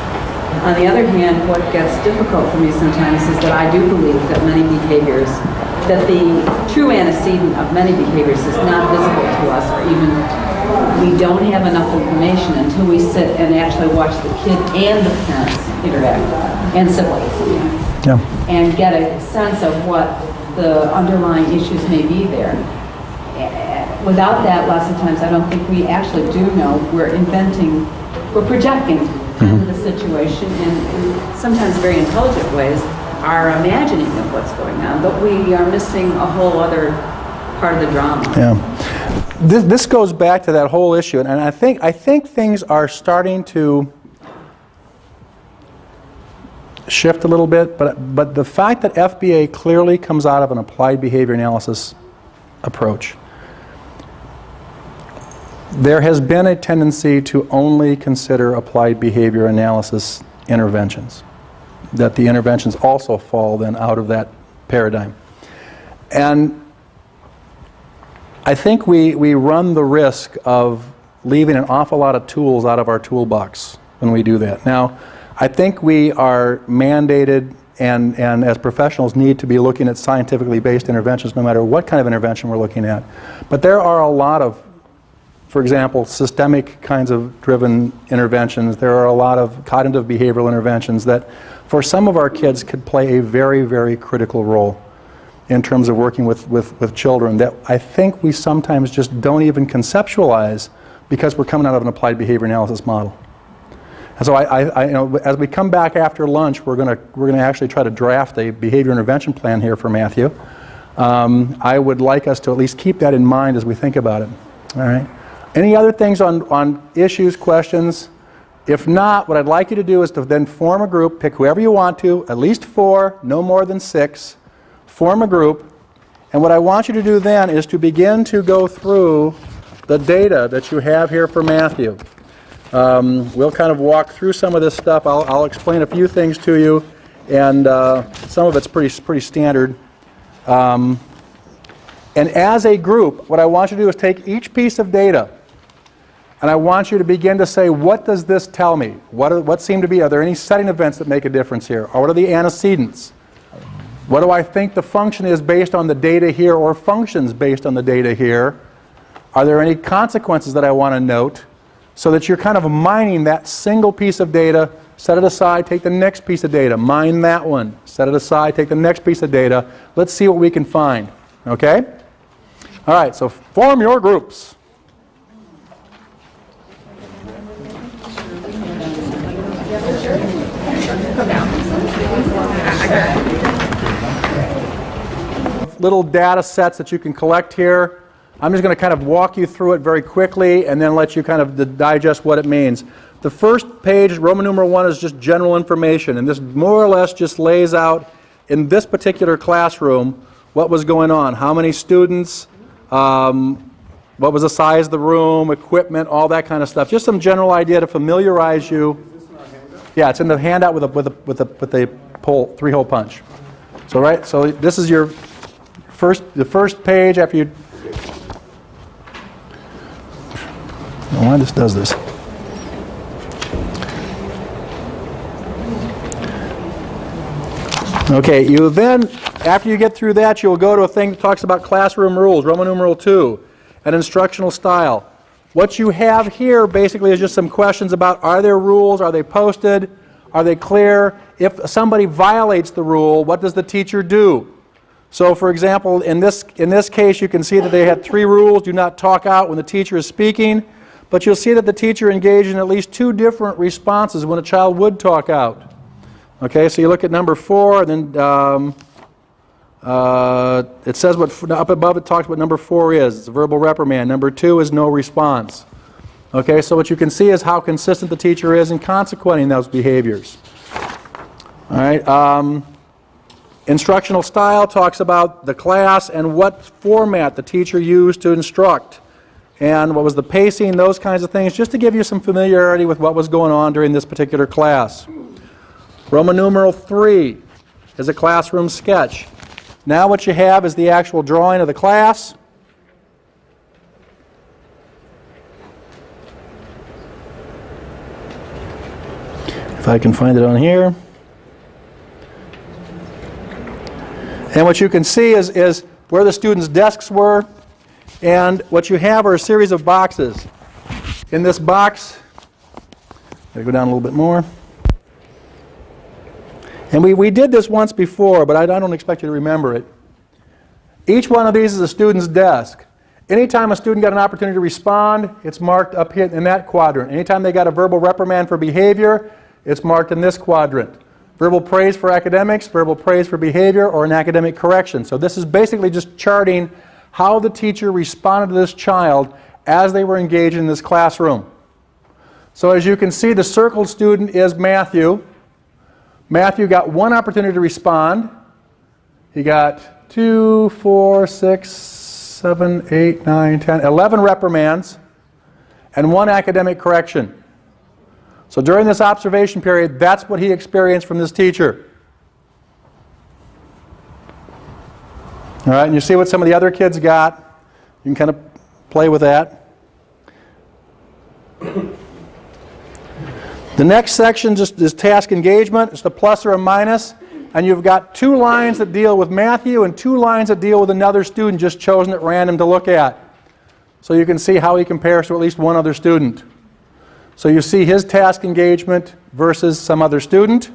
On the other hand, what gets difficult for me sometimes is that I do believe that many behaviors, that the true antecedent of many behaviors is not visible to us, or even we don't have enough information until we sit and actually watch the kid and the parents interact, and siblings, and get a sense of what the underlying issues may be there. Without that, lots of times I don't think we actually do know. We're projecting into the situation in sometimes very intelligent ways, are imagining of what's going on, but we are missing a whole other part of the drama. Yeah. This goes back to that whole issue, and I think things are starting to shift a little bit, but the fact that FBA clearly comes out of an applied behavior analysis approach, there has been a tendency to only consider applied behavior analysis interventions, that the interventions also fall then out of that paradigm. And I think we run the risk of leaving an awful lot of tools out of our toolbox when we do that. Now, I think we are mandated and as professionals need to be looking at scientifically based interventions no matter what kind of intervention we're looking at. But there are a lot of, for example, systemic kinds of driven interventions. There are a lot of cognitive behavioral interventions that for some of our kids could play a very, very critical role in terms of working with children that I think we sometimes just don't even conceptualize because we're coming out of an applied behavior analysis model. And so I you know, as we come back after lunch, we're gonna actually try to draft a behavior intervention plan here for Matthew. I would like us to at least keep that in mind as we think about it. All right. Any other things on issues, questions? If not, what I'd like you to do is to then form a group, pick whoever you want to, at least 4, no more than 6, form a group, and what I want you to do then is to begin to go through the data that you have here for Matthew. We'll kind of walk through some of this stuff. I'll explain a few things to you, and some of it's pretty standard. And as a group, what I want you to do is take each piece of data, and I want you to begin to say, what does this tell me? What seem to be, are there any setting events that make a difference here? Or what are the antecedents? What do I think the function is based on the data here, or functions based on the data here? Are there any consequences that I want to note? So that you're kind of mining that single piece of data set it aside, take the next piece of data, mine that one, set it aside, take the next piece of data. Let's see what we can find. Okay? All right, so form your groups. Little data sets that you can collect here. I'm just going to kind of walk you through it very quickly and then let you kind of digest what it means. The first page, Roman numeral 1, is just general information, and this more or less just lays out in this particular classroom what was going on, how many students, what was the size of the room, equipment, all that kind of stuff. Just some general idea to familiarize you. Yeah, it's in the handout with a pull, 3-hole punch. So so this is your the first page after you. I don't know why this does this. Okay, you then, after you get through that, you'll go to a thing that talks about classroom rules, Roman numeral 2, and instructional style. What you have here basically is just some questions about, are there rules, are they posted, are they clear? If somebody violates the rule, what does the teacher do? So for example, in this case you can see that they had 3 rules. Do not talk out when the teacher is speaking, but you'll see that the teacher engaged in at least 2 different responses when a child would talk out. Okay, so you look at number 4, and then it says what up above it talks what number 4 is. It's a verbal reprimand. Number 2 is no response. Okay, so what you can see is how consistent the teacher is in consequenting those behaviors. All right. Instructional style talks about the class and what format the teacher used to instruct, and what was the pacing, those kinds of things, just to give you some familiarity with what was going on during this particular class. Roman numeral 3 is a classroom sketch. Now what you have is the actual drawing of the class. If I can find it on here. And what you can see is where the students' desks were, and what you have are a series of boxes. In this box, I'll go down a little bit more. And we did this once before, but I don't expect you to remember it. Each one of these is a student's desk. Anytime a student got an opportunity to respond, it's marked up here in that quadrant. Anytime they got a verbal reprimand for behavior, it's marked in this quadrant. Verbal praise for academics, verbal praise for behavior, or an academic correction. So this is basically just charting how the teacher responded to this child as they were engaged in this classroom. So as you can see, the circled student is Matthew. Matthew got 1 opportunity to respond. He got 2, 4, 6, 7, 8, 9, 10, 11 reprimands and 1 academic correction. So during this observation period, that's what he experienced from this teacher. All right, and you see what some of the other kids got. You can kind of play with that. The next section just is task engagement. It's the plus or a minus. And you've got 2 lines that deal with Matthew and 2 lines that deal with another student just chosen at random to look at. So you can see how he compares to at least one other student. So you see his task engagement versus some other student.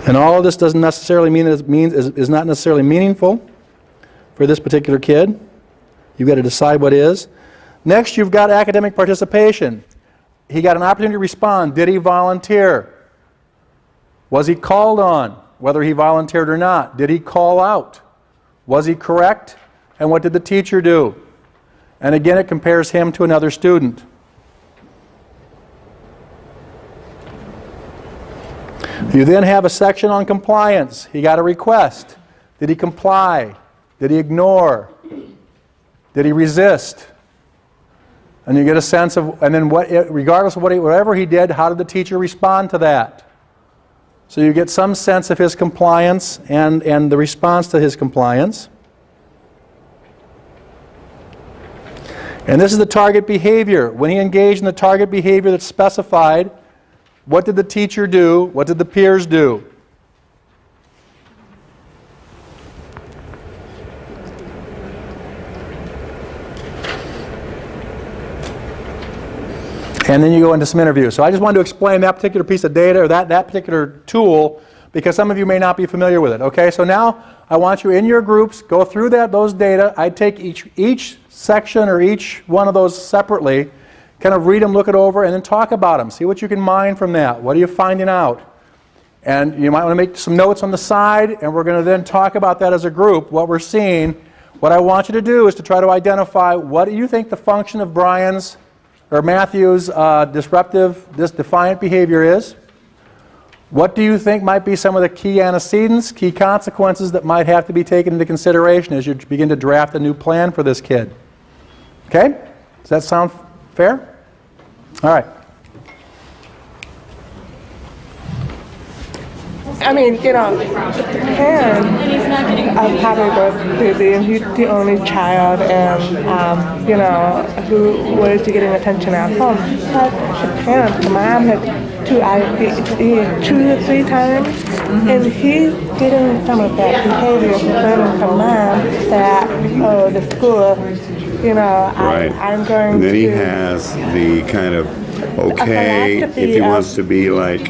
And all of this doesn't necessarily mean that is not necessarily meaningful for this particular kid. You've got to decide what is. Next, you've got academic participation. He got an opportunity to respond. Did he volunteer? Was he called on, whether he volunteered or not? Did he call out? Was he correct? And what did the teacher do? And again, it compares him to another student. You then have a section on compliance. He got a request. Did he comply? Did he ignore? Did he resist? And you get a sense of, and then regardless of whatever he did, how did the teacher respond to that? So you get some sense of his compliance and the response to his compliance. And this is the target behavior. When he engaged in the target behavior that's specified, what did the teacher do? What did the peers do? And then you go into some interviews. So I just wanted to explain that particular piece of data, or that particular tool, because some of you may not be familiar with it. Okay, so now I want you in your groups, go through those data. I take each section or each one of those separately, kind of read them, look it over, and then talk about them. See what you can mine from that. What are you finding out? And you might want to make some notes on the side, and we're going to then talk about that as a group, what we're seeing. What I want you to do is to try to identify what do you think the function of Brian's or Matthew's defiant behavior is. What do you think might be some of the key antecedents, key consequences that might have to be taken into consideration as you begin to draft a new plan for this kid? Okay? Does that sound fair? All right. I mean, you know, the parent of probably goes crazy, and he's the only child, and, you know, who was getting attention at home. But the parent, the mom had 2 to 3 times, and he's getting some of that behavior from mom that, oh, the school, you know, right. I'm going and then to... he has the kind of, okay, if he wants to be like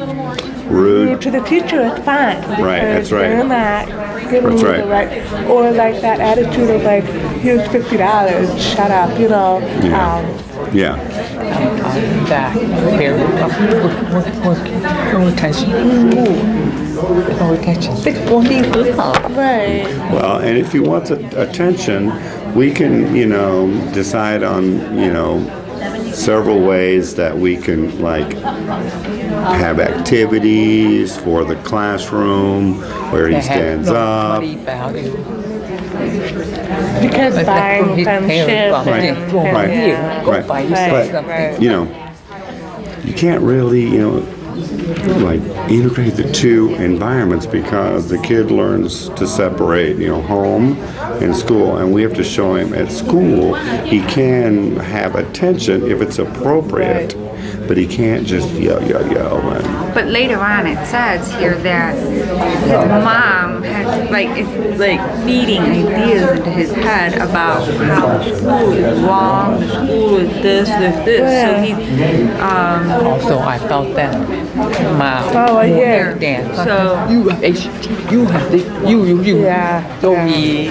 rude to the teacher, it's fine. Right, that's right. They're not giving That's you right. the right, or like that attitude of like, here's $50, shut up, you know. Yeah. That very no attention. No attention. Right. Well, and if he wants attention, we can, you know, decide on, you know, several ways that we can like have activities for the classroom where he stands up. Because buying friendship But, you know, you can't really, you know, like integrate the two environments because the kid learns to separate, you know, home and school, and we have to show him at school he can have attention if it's appropriate, but he can't just yell. But later on it says here that his mom had like feeding ideas into his head about how the school is wrong, the school is this. So he Also, I felt that mom. Oh, yeah. Dan. So you have ADHD. You have this. You. Yeah. So he.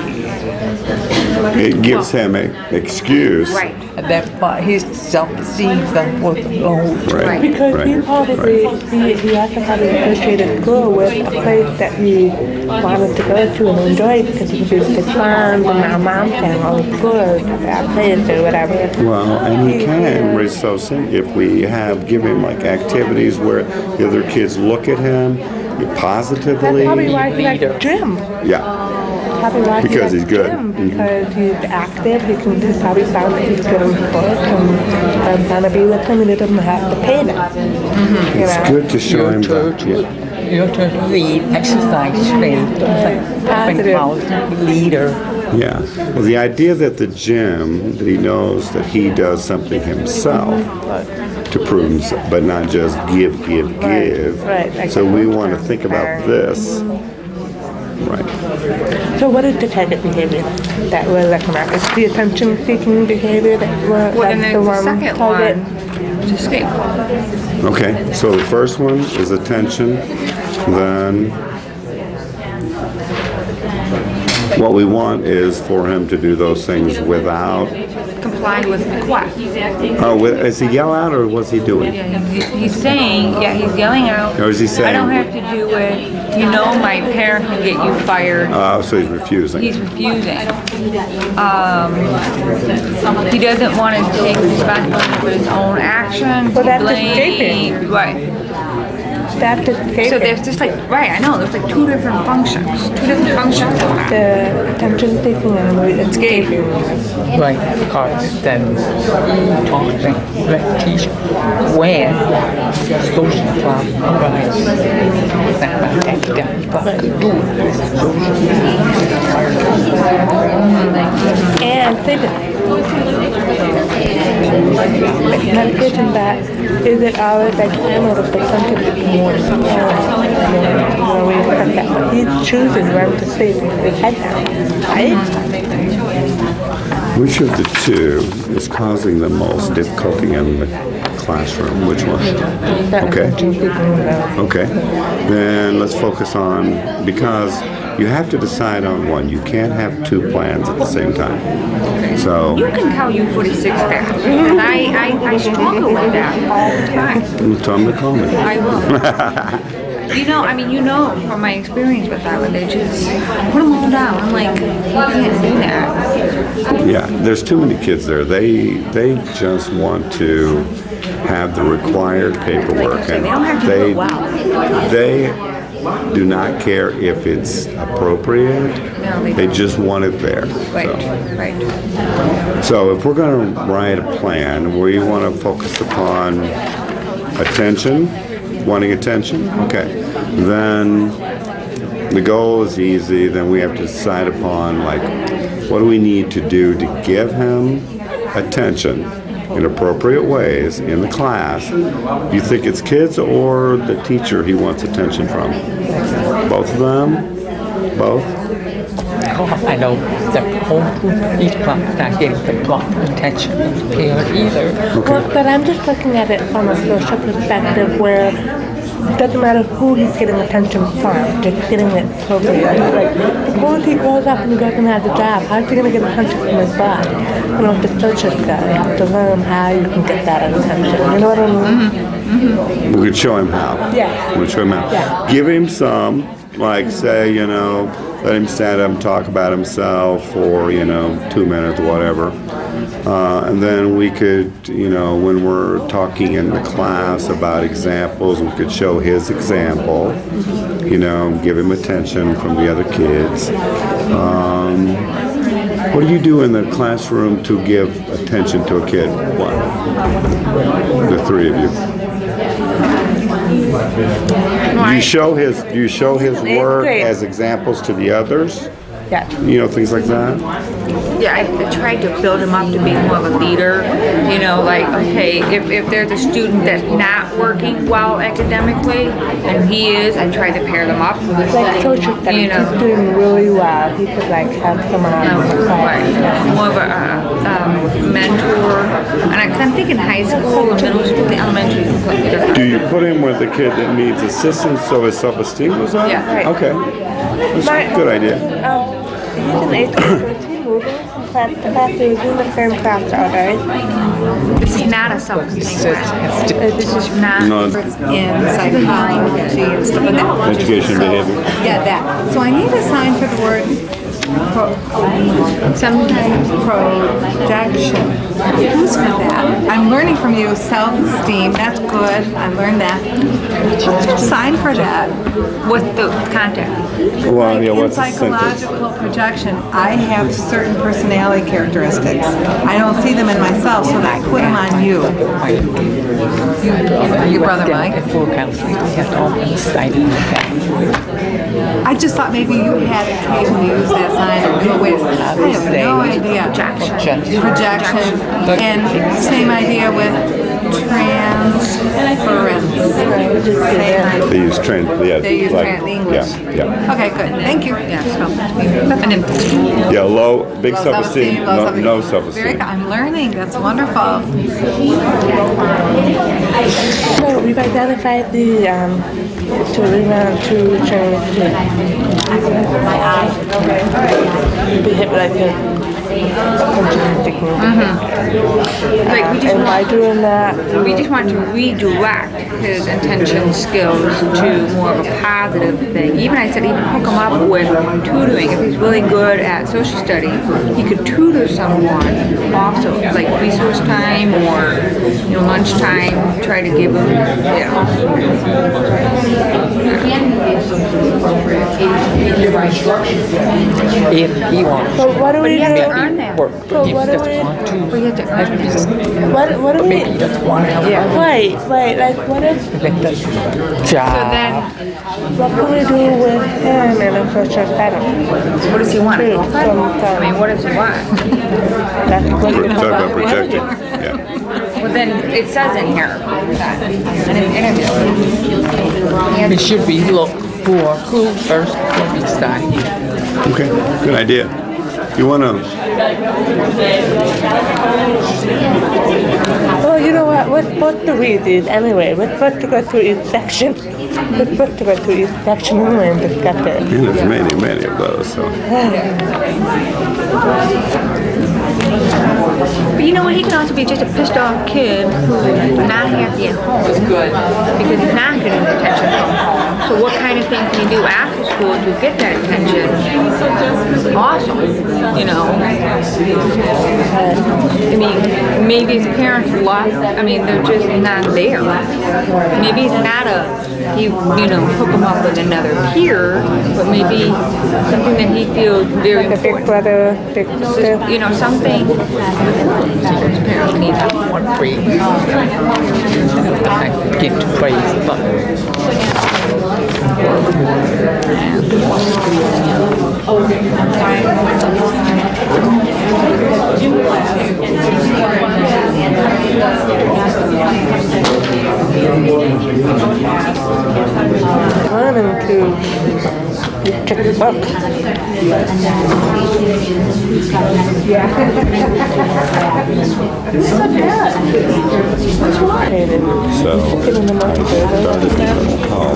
It gives him an excuse. Right. That his self-esteem was low. Right. Because he probably he has to have associated school with a place that he wanted to go to and enjoy because he was concerned, and now mom saying, oh, it's good, that place or whatever. Well, and he can raise self-esteem if we give him like activities where the other kids look at him positively. That's probably why he likes gym. Yeah. Probably why Because he he's likes good. gym, because he's active. He can just probably sound like he's good in sports, and I'm gonna be with him, and he doesn't have to pay them. You It's know? good to show him that. Your turn to lead, exercise, strength, like leader. Yeah. Well, the idea that the gym, that he knows that he does something himself to prove himself, but not just give. Right. So we want to think about this. Right. So what is the target behavior that we're looking at? It's the attention-seeking behavior that's the one second target. one is escape. Okay. So the first one is attention. Then what we want is for him to do those things without Complying with requests. Oh, is he yell out or what's he doing? Yeah, he's saying, he's yelling out. Or is he saying? I don't have to do it. You know, my parent can get you fired. So he's refusing. He's refusing. He doesn't want to take responsibility for his own actions. Well, that's escaping. Right. That's escaping. So there's just like, right, I know, there's like two different functions going on. The attention-seeking and escaping. Right, because then talking, let teach when social problem arises. And medication that is it always like or the percentage more? We expect that, but he's choosing where to sleep with his head down, right? Which of the two is causing the most difficulty in the classroom? Which one? Okay. Okay. Then let's focus on, because you have to decide on one. You can't have two plans at the same time. So You can tell you 46 that. And I struggle with that all the time. tell them to call me. I will. You know, I mean, you know from my experience with that, when they just put them all down. I'm like, you can't do that. Yeah, there's too many kids there. They just want to have the required paperwork, They don't have to do it well. they do not care if it's appropriate. No, They just want it there. Right, right. So if we're going to write a plan, we want to focus upon attention, wanting attention. Okay. Then the goal is easy. Then we have to decide upon, like, what do we need to do to give him attention in appropriate ways in the class. Do you think it's kids or the teacher he wants attention from? Both of them? Both? I know the whole he's not getting the block attention of the parent either. Well, but I'm just looking at it from a social perspective where it doesn't matter who he's getting attention from, just getting it appropriate. Like, suppose he grows up and goes and has a job, how's he going to get attention from his boss? You know, the social guy, you have to learn how you can get that attention. You know what I mean? We could show him how. Yeah. We could show him how. Yeah. Give him some, like, say, you know, let him stand up and talk about himself for, 2 minutes, whatever. And then we could, when we're talking in the class about examples, we could show his example, give him attention from the other kids. What do you do in the classroom to give attention to a kid? What? The three of you. Do you show his work as examples to the others? Yeah. Things like that? Yeah, I tried to build him up to be more of a leader. Like, okay, if there's a student that's not working well academically, and he is, I try to pair them up. Like social studies, he's doing really well. He could like help someone out. More of a mentor. And I'm thinking high school, middle school, the elementary is completely different. Do you put him with the kid that needs assistance so his self-esteem goes up? Yeah. Right. Okay. That's a good idea. He's in 8th grade, so is he moving from class to class? He was in the same class all day. This is not a self-contained class. This is not No. in psychology and stuff like that. Education and behavior. Yeah, that. So I need a sign for the word sometimes projection. Who's for that? I'm learning from you, self-esteem. That's good. I learned that. What's your sign for that? With the contact. Well, yeah, In what's the sentence? psychological projection, I have certain personality characteristics. I don't see them in myself, so I put them on you. Your brother Mike. Full counseling, we have to all be cited in the past. I just thought maybe you had occasionally used that sign or no way. I have no idea. Projection. And same idea with transference. They use trend. Yeah. They use like, the English. Yeah. Okay, good. Thank you. Yeah, so, and then, Yeah. Big self-esteem. No Very self-esteem. good. I'm learning. That's wonderful. So we've identified the to change my eye. The hip like this. like we just And by want, doing that, we just want to redirect his attention skills to more of a positive thing. Even I said even hook him up with tutoring. If he's really good at social studies, he could tutor someone also, like resource time or lunchtime. Try to give him, If he wants but what do we do? earn that. work, So he what do just we? want to. We have to earn that. What do we? Maybe he doesn't want to have Wait, like what if? like the job. So then, What can we do with him in a social setting? what does he want? From- I mean, what does he want? That's what Talk we about projecting. Yeah. Well, then it says in here that in an interview. It should be look for who first will be starting. Okay. Good idea. You want to Well, you know what? We're supposed to read these anyway. We're supposed to go through each section. We're supposed to go through each section anyway and discuss it. And there's many of those, so. But you know what? He can also be just a pissed off kid who's not happy at home. Because he's not getting the attention from home. So what kind of thing can you do after school to get that attention? Awesome. You know? I mean, maybe his parents lost, I mean, they're just not there. Maybe it's not hook him up with another peer, but maybe something that he feels very like important. A big brother, big sister. You know, something his parents need one free. I get to praise, but learning to check the book. So I started to call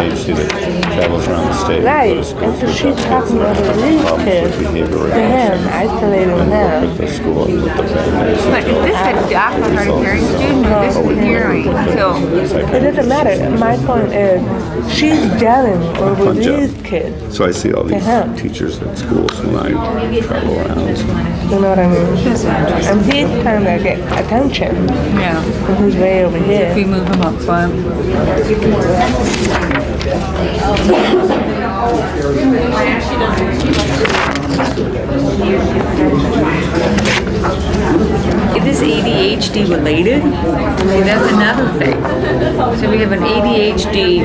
agency that travels around the state. Right, and so she's talking over these kids to him, isolating him. With the school and with the families. But is this a deaf or hard of hearing student or this is hearing? So it doesn't matter. My point is, she's yelling over these kids. So I see all these teachers at schools when I travel around. So. You know what I mean? And he's trying to get attention. Yeah. And he's way over here. If we move him up front. Is this ADHD related? Okay, that's another thing. So we have an ADHD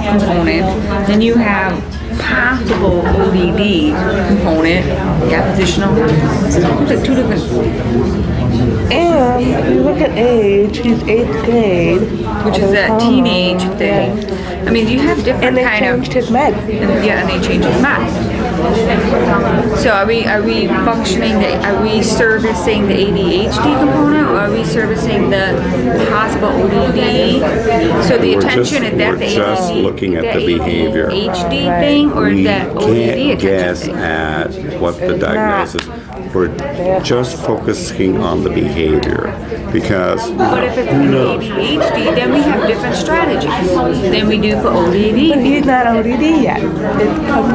component, then you have possible ODD component, oppositional. It's like two different. And you look at age, he's 8th grade. Which is that teenage thing. I mean, you have different and they kind changed his med. Yeah, and they changed his med. So are we functioning, are we servicing the ADHD component, or are we servicing the possible ODD? So the attention, is that the We're just looking at the behavior. ADHD thing, or is that ODD We can't attention guess thing? at what the diagnosis. We're just focusing on the behavior because. But if it's ADHD, then we have different strategies than we do for ODD. But he's not ODD yet.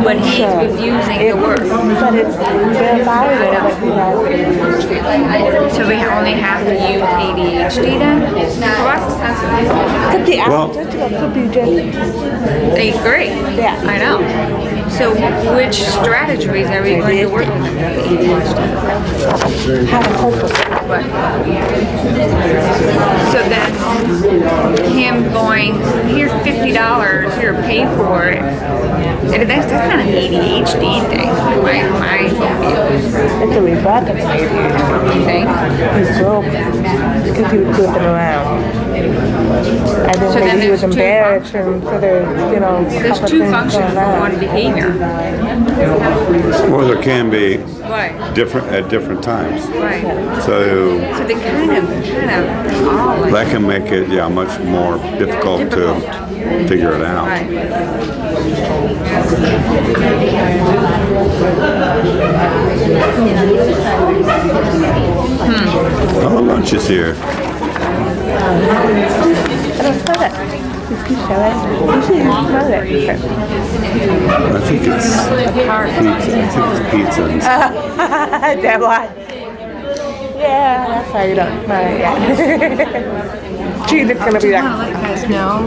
But he's refusing the work. But it's verified that he has ADHD. So we only have to use ADHD then? Could be could be just 8th grade. Yeah. I know. So which strategies are we going to work with? How to cope with it. Right. So then him going, here's $50, here, pay for it. And that's not an ADHD thing, my opinion. It's a rebut of ADHD. You think? He's broke because he was goofing around. I think So then maybe he was there's two embarrassed and so there's, There's two functions for one behavior. Well, there can be Right. different at different times. Right. So So they kind of all like that can make it much more difficult to figure it out. Right. Oh, lunch is here. I don't smell it. You smell it? You should smell it. I think it's pizza. I think it's pizza. That one. Yeah, that's why you don't smell it yet. She's just gonna be I want to let you guys know,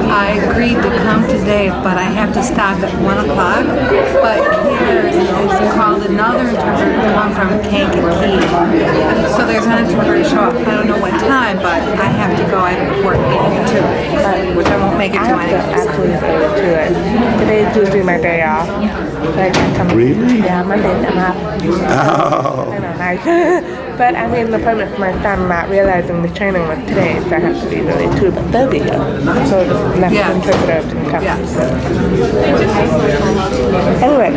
I agreed to come today, but I have to stop at 1 o'clock. But here is called another interpreter to come from Kankakee. So there's an interpreter show up. I don't know what time, but I have to go. I have a work meeting at 2, which I won't make it to I have to actually go to it. Today's usually my day off. So I can come. Really? Yeah, Mondays I'm off. Oh. I know, nice. But I made an appointment for my son, not realizing the training was today, so I have to be really too, but they'll be here. So the next interpreter can come. Anyway,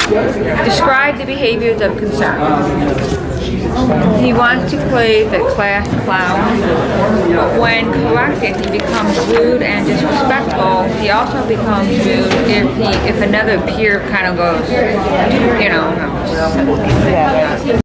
Describe the behaviors of concern. He wants to play the class clown, but when corrected, he becomes rude and disrespectful. He also becomes rude if another peer kind of goes, you know.